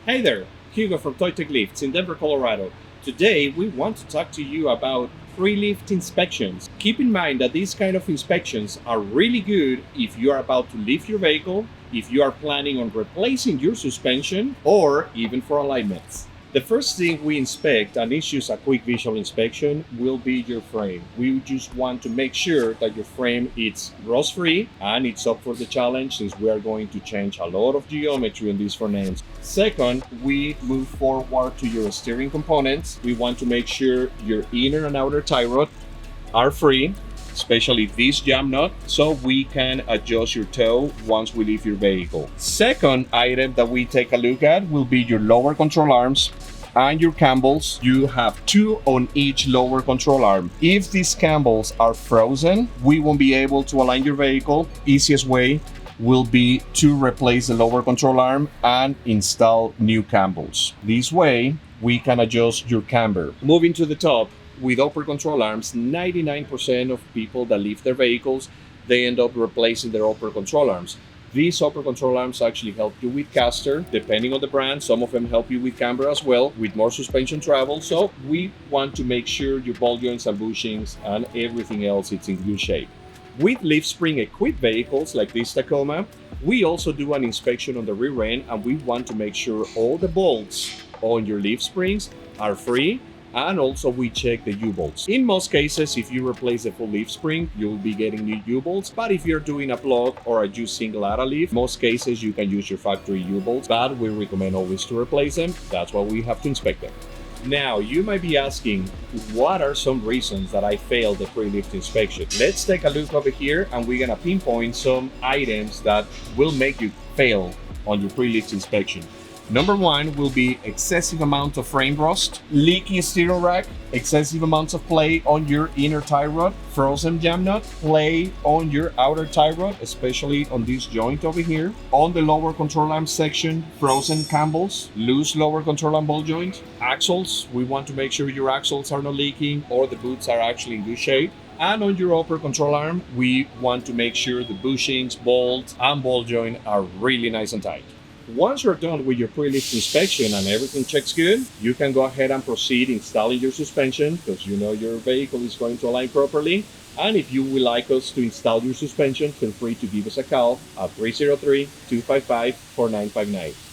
Hey there, Hugo from Toy Tech Lifts in Denver, Colorado. Today we want to talk to you about pre-lift inspections. Keep in mind that these kind of inspections are really good if you are about to lift your vehicle, if you are planning on replacing your suspension, or even for alignments. The first thing we inspect and issues a quick visual inspection will be your frame. We just want to make sure that your frame is rust free and it's up for the challenge since we are going to change a lot of geometry on these front ends. Second, we move forward to your steering components. We want to make sure your inner and outer tie rod are free, especially this jam nut, so we can adjust your toe once we leave your vehicle. Second item that we take a look at will be your lower control arms and your cambles. You have two on each lower control arm. If these cambles are frozen, we won't be able to align your vehicle. Easiest way will be to replace the lower control arm and install new cambles. This way, we can adjust your camber. Moving to the top, with upper control arms, 99% of people that lift their vehicles, they end up replacing their upper control arms. These upper control arms actually help you with caster, depending on the brand. Some of them help you with camber as well, with more suspension travel. So we want to make sure your ball joints and bushings and everything else is in good shape. With lift spring equipped vehicles like this Tacoma, we also do an inspection on the rear end, and we want to make sure all the bolts on your lift springs are free. And also we check the U-bolts. In most cases, if you replace the full leaf spring, you'll be getting new U-bolts. But if you're doing a plug or a just single out leaf, most cases you can use your factory U-bolts, but we recommend always to replace them. That's why we have to inspect them. Now, you might be asking, what are some reasons that I failed the pre-lift inspection? Let's take a look over here and we're gonna pinpoint some items that will make you fail on your pre-lift inspection. Number one will be excessive amount of frame rust, leaky steering rack, excessive amounts of play on your inner tie rod, frozen jam nut, play on your outer tie rod, especially on this joint over here. On the lower control arm section, frozen cambles, loose lower control arm ball joint, axles. We want to make sure your axles are not leaking or the boots are actually in good shape. And on your upper control arm, we want to make sure the bushings, bolts, and ball joint are really nice and tight. Once you're done with your pre-lift inspection and everything checks good, you can go ahead and proceed installing your suspension because you know your vehicle is going to align properly. And if you would like us to install your suspension, feel free to give us a call at 303-255-4959.